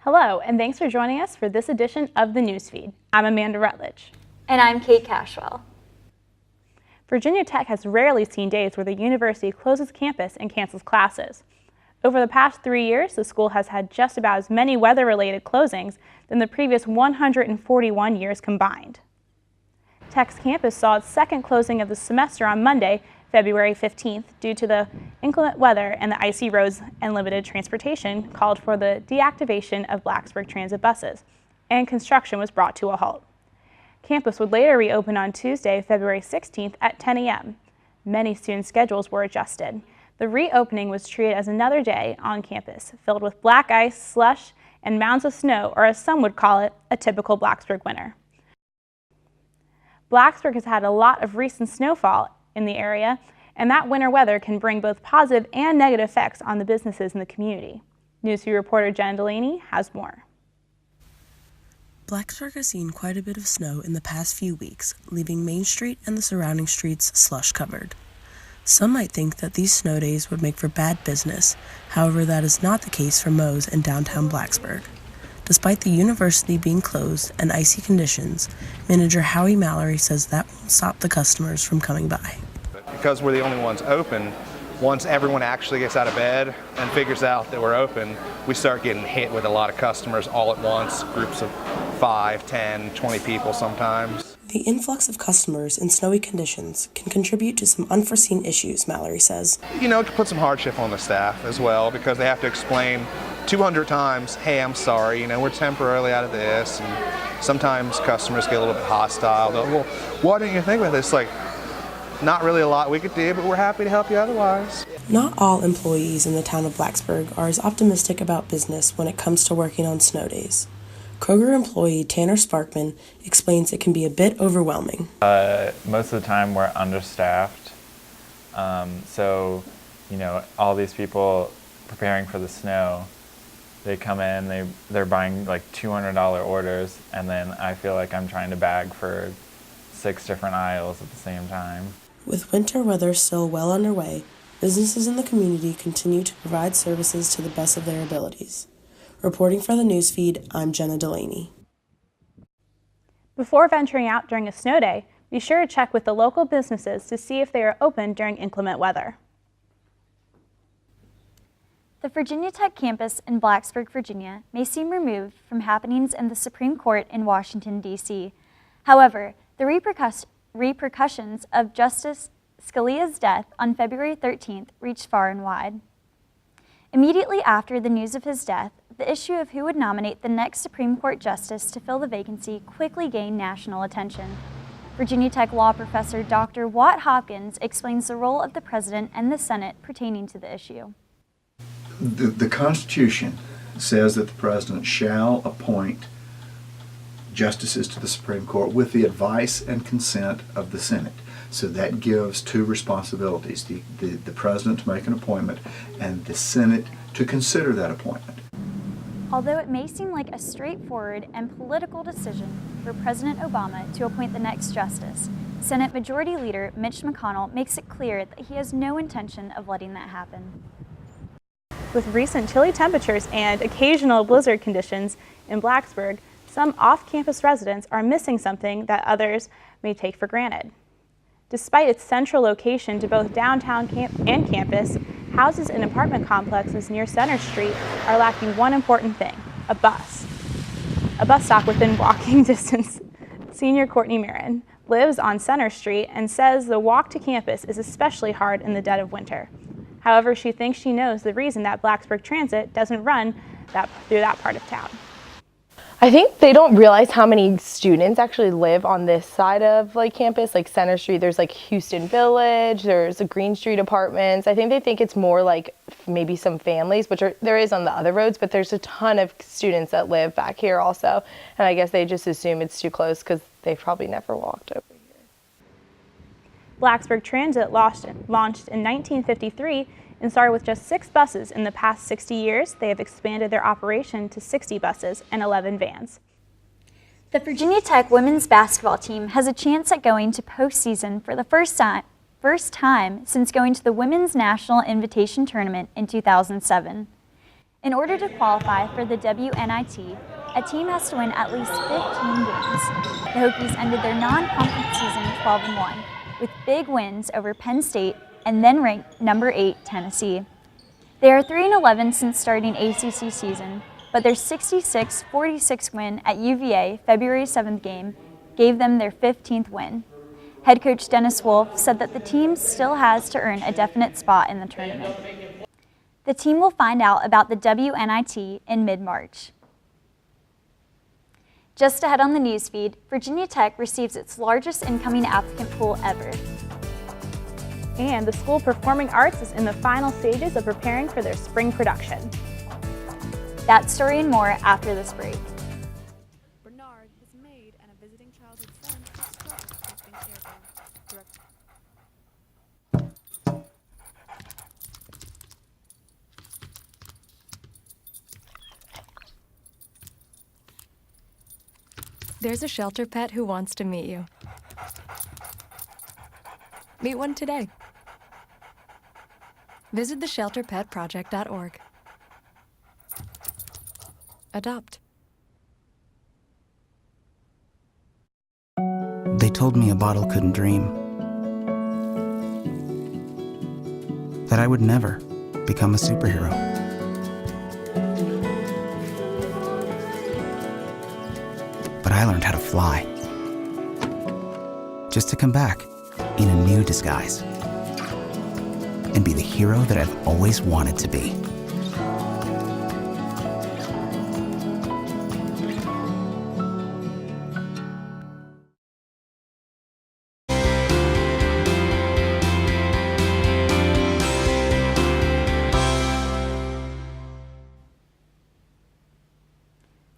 Hello, and thanks for joining us for this edition of the Newsfeed. I'm Amanda Rutledge. And I'm Kate Cashwell. Virginia Tech has rarely seen days where the university closes campus and cancels classes. Over the past 3 years, the school has had just about as many weather-related closings than the previous 141 years combined. Tech's campus saw its second closing of the semester on Monday, February 15th, due to the inclement weather and the icy roads and limited transportation called for the deactivation of Blacksburg transit buses, and construction was brought to a halt. Campus would later reopen on Tuesday, February 16th at 10 a.m. Many student schedules were adjusted. The reopening was treated as another day on campus, filled with black ice, slush, and mounds of snow, or as some would call it, a typical Blacksburg winter. Blacksburg has had a lot of recent snowfall in the area, and that winter weather can bring both positive and negative effects on the businesses in the community. Newsview reporter Jenna Delaney has more. Blacksburg has seen quite a bit of snow in the past few weeks, leaving Main Street and the surrounding streets slush-covered. Some might think that these snow days would make for bad business, however that is not the case for Moe's in downtown Blacksburg. Despite the university being closed and icy conditions, manager Howie Mallory says that won't stop the customers from coming by. Because we're the only ones open, once everyone actually gets out of bed and figures out that we're open, we start getting hit with a lot of customers all at once, groups of 5, 10, 20 people sometimes. The influx of customers in snowy conditions can contribute to some unforeseen issues, Mallory says. You know, it can put some hardship on the staff as well because they have to explain 200 times, hey, I'm sorry, we're temporarily out of this. And sometimes customers get a little bit hostile. They'll, well, why didn't you think about this? Like, not really a lot we could do, but we're happy to help you otherwise. Not all employees in the town of Blacksburg are as optimistic about business when it comes to working on snow days. Kroger employee Tanner Sparkman explains it can be a bit overwhelming. Most of the time we're understaffed, so all these people preparing for the snow, they come in, they're buying like $200 orders, and then I feel like I'm trying to bag for 6 different aisles at the same time. With winter weather still well underway, businesses in the community continue to provide services to the best of their abilities. Reporting for the Newsfeed, I'm Jenna Delaney. Before venturing out during a snow day, be sure to check with the local businesses to see if they are open during inclement weather. The Virginia Tech campus in Blacksburg, Virginia may seem removed from happenings in the Supreme Court in Washington, D.C. However, the repercussions of Justice Scalia's death on February 13th reached far and wide. Immediately after the news of his death, the issue of who would nominate the next Supreme Court justice to fill the vacancy quickly gained national attention. Virginia Tech law professor Dr. Watt Hopkins explains the role of the President and the Senate pertaining to the issue. The Constitution says that the President shall appoint justices to the Supreme Court with the advice and consent of the Senate. So that gives 2 responsibilities, the President to make an appointment and the Senate to consider that appointment. Although it may seem like a straightforward and political decision for President Obama to appoint the next justice, Senate Majority Leader Mitch McConnell makes it clear that he has no intention of letting that happen. With recent chilly temperatures and occasional blizzard conditions in Blacksburg, some off-campus residents are missing something that others may take for granted. Despite its central location to both downtown and campus, houses and apartment complexes near Center Street are lacking one important thing: a bus. A bus stop within walking distance. Senior Courtney Marin lives on Center Street and says the walk to campus is especially hard in the dead of winter. However, she thinks she knows the reason that Blacksburg Transit doesn't run through that part of town. I think they don't realize how many students actually live on this side of campus, like Center Street. There's Houston Village, there's the Green Street apartments. I think they think it's more like maybe some families, which there is on the other roads, but there's a ton of students that live back here also. And I guess they just assume it's too close because they've probably never walked over here. Blacksburg Transit launched in 1953 and started with just 6 buses. In the past 60 years, they have expanded their operation to 60 buses and 11 vans. The Virginia Tech women's basketball team has a chance at going to postseason for the first time since going to the Women's National Invitation Tournament in 2007. In order to qualify for the WNIT, a team has to win at least 15 games. The Hokies ended their non-conference season 12-1, with big wins over Penn State and then ranked number 8 Tennessee. They are 3-11 since starting ACC season, but their 66-46 win at UVA February 7th game gave them their 15th win. Head coach Dennis Wolf said that the team still has to earn a definite spot in the tournament. The team will find out about the WNIT in mid-March. Just ahead on the newsfeed, Virginia Tech receives its largest incoming applicant pool ever. And the School of Performing Arts is in the final stages of preparing for their spring production. That story and more after this break. Bernard, his maid, and a visiting childhood friend are struggling with being caregivers. There's a shelter pet who wants to meet you. Meet one today. Visit theshelterpetproject.org. Adopt. They told me a bottle couldn't dream. That I would never become a superhero. But I learned how to fly. Just to come back in a new disguise. And be the hero that I've always wanted to be.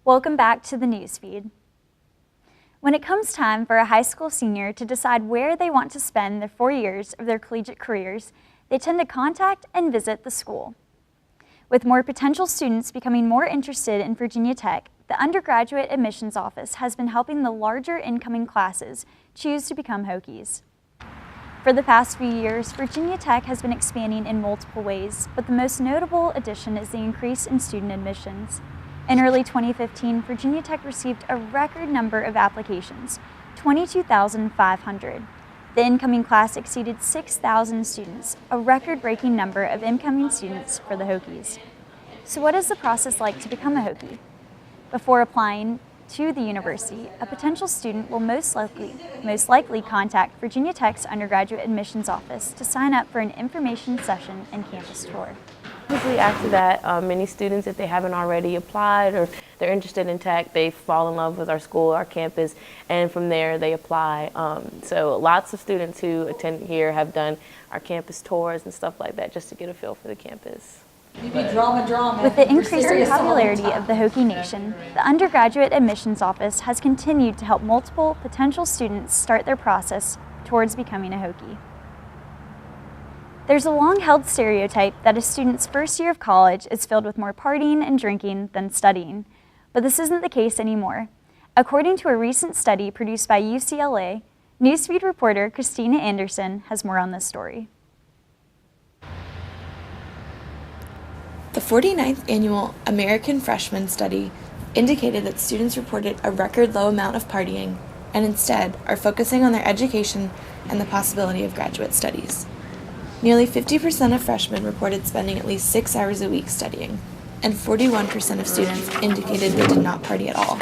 Welcome back to the newsfeed. When it comes time for a high school senior to decide where they want to spend the 4 years of their collegiate careers, they tend to contact and visit the school. With more potential students becoming more interested in Virginia Tech, the undergraduate admissions office has been helping the larger incoming classes choose to become Hokies. For the past few years, Virginia Tech has been expanding in multiple ways, but the most notable addition is the increase in student admissions. In early 2015, Virginia Tech received a record number of applications, 22,500. The incoming class exceeded 6,000 students, a record-breaking number of incoming students for the Hokies. So what is the process like to become a Hokie? Before applying to the university, a potential student will most likely contact Virginia Tech's undergraduate admissions office to sign up for an information session and campus tour. Typically after that, many students, if they haven't already applied or they're interested in tech, they fall in love with our school, our campus, and from there they apply. So lots of students who attend here have done our campus tours and stuff like that just to get a feel for the campus. With the increasing popularity of the Hokie Nation, the undergraduate admissions office has continued to help multiple potential students start their process towards becoming a Hokie. There's a long-held stereotype that a student's first year of college is filled with more partying and drinking than studying, but this isn't the case anymore. According to a recent study produced by UCLA, Newsfeed reporter Christina Anderson has more on this story. The 49th annual American Freshman Study indicated that students reported a record low amount of partying and instead are focusing on their education and the possibility of graduate studies. Nearly 50% of freshmen reported spending at least 6 hours a week studying, and 41% of students indicated they did not party at all.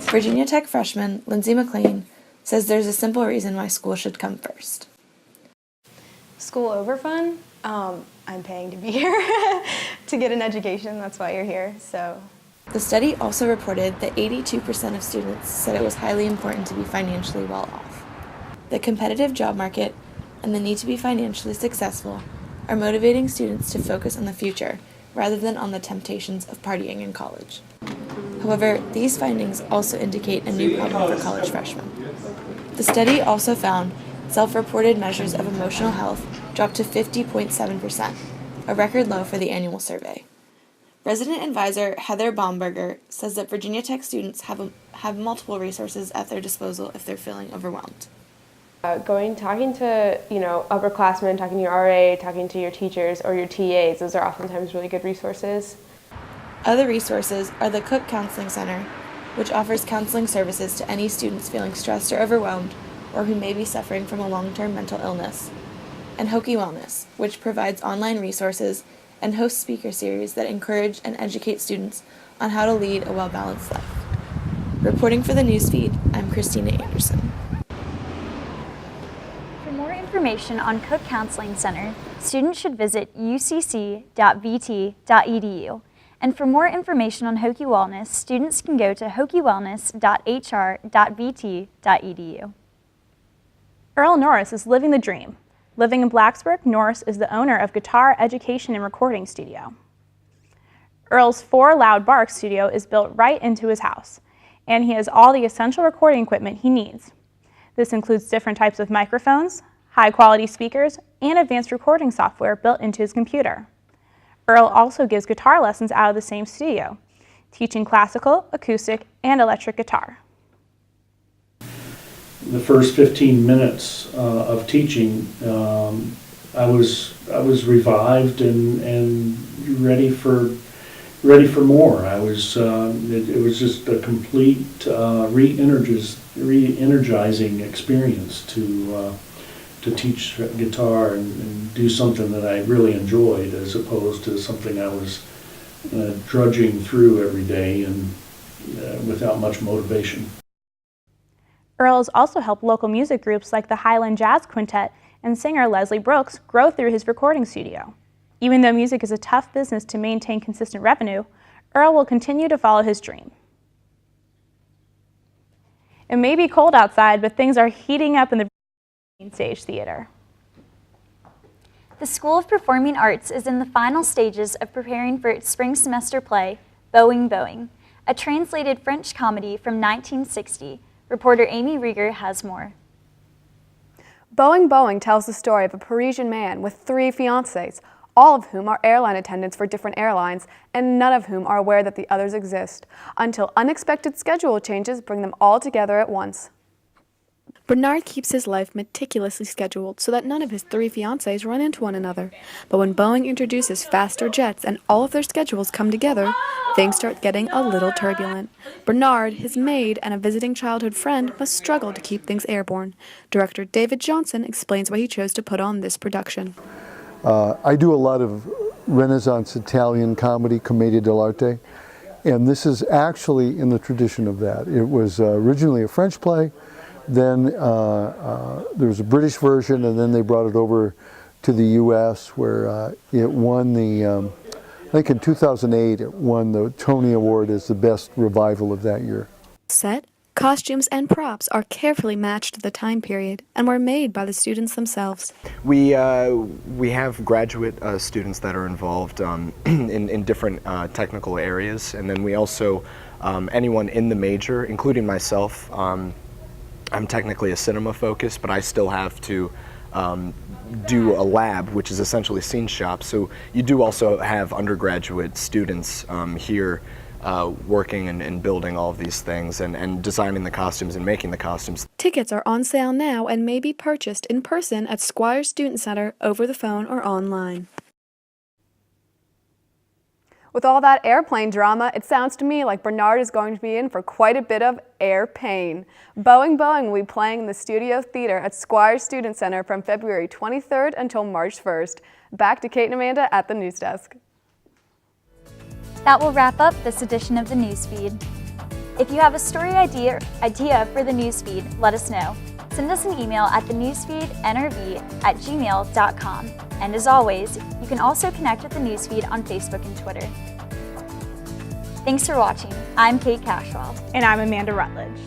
Virginia Tech freshman Lindsay McLean says there's a simple reason why school should come first. School over fun? I'm paying to be here to get an education. That's why you're here. So, the study also reported that 82% of students said it was highly important to be financially well off. The competitive job market and the need to be financially successful are motivating students to focus on the future rather than on the temptations of partying in college. However, these findings also indicate a new problem for college freshmen. The study also found self-reported measures of emotional health dropped to 50.7%, a record low for the annual survey. Resident advisor Heather Baumberger says that Virginia Tech students have multiple resources at their disposal if they're feeling overwhelmed. Talking to, upperclassmen, talking to your RA, talking to your teachers or your TAs, those are oftentimes really good resources. Other resources are the Cook Counseling Center, which offers counseling services to any students feeling stressed or overwhelmed or who may be suffering from a long-term mental illness, and Hokie Wellness, which provides online resources and hosts speaker series that encourage and educate students on how to lead a well-balanced life. Reporting for the newsfeed, I'm Christina Anderson. For more information on Cook Counseling Center, students should visit ucc.vt.edu. And for more information on Hokie Wellness, students can go to hokiewellness.hr.vt.edu. Earl Norris is living the dream. Living in Blacksburg, Norris is the owner of Guitar Education and Recording Studio. Earl's 4 Loud Bark studio is built right into his house, and he has all the essential recording equipment he needs. This includes different types of microphones, high-quality speakers, and advanced recording software built into his computer. Earl also gives guitar lessons out of the same studio, teaching classical, acoustic, and electric guitar. The first 15 minutes of teaching, I was revived and ready for more. It was just a complete re-energizing experience to teach guitar and do something that I really enjoyed, as opposed to something I was drudging through every day and without much motivation. Earl has also helped local music groups like the Highland Jazz Quintet and singer Leslie Brooks grow through his recording studio. Even though music is a tough business to maintain consistent revenue, Earl will continue to follow his dream. It may be cold outside, but things are heating up in the Stage Theater. The School of Performing Arts is in the final stages of preparing for its spring semester play, Boeing Boeing, a translated French comedy from 1960. Reporter Amy Rieger has more. Boeing Boeing tells the story of a Parisian man with 3 fiancées, all of whom are airline attendants for different airlines, and none of whom are aware that the others exist, until unexpected schedule changes bring them all together at once. Bernard keeps his life meticulously scheduled so that none of his 3 fiancées run into one another. But when Boeing introduces faster jets and all of their schedules come together, things start getting a little turbulent. Bernard, his maid, and a visiting childhood friend must struggle to keep things airborne. Director David Johnson explains why he chose to put on this production. I do a lot of Renaissance Italian comedy, commedia dell'arte, and this is actually in the tradition of that. It was originally a French play. Then there was a British version, and then they brought it over to the U.S., where it won the, I think in 2008, it won the Tony Award as the best revival of that year. Set, costumes, and props are carefully matched to the time period and were made by the students themselves. We have graduate students that are involved in different technical areas, and then we also, anyone in the major, including myself, I'm technically a cinema focused, but I still have to do a lab, which is essentially scene shop. So you do also have undergraduate students here working and building all of these things and designing the costumes and making the costumes. Tickets are on sale now and may be purchased in person at Squire Student Center, over the phone, or online. With all that airplane drama, it sounds to me like Bernard is going to be in for quite a bit of air pain. Boeing Boeing will be playing in the Studio Theater at Squire Student Center from February 23rd until March 1st. Back to Kate and Amanda at the news desk. That will wrap up this edition of the Newsfeed. If you have a story idea for the Newsfeed, let us know. Send us an email at thenewsfeednrv@gmail.com. And as always, you can also connect with the Newsfeed on Facebook and Twitter. Thanks for watching. I'm Kate Cashwell. And I'm Amanda Rutledge.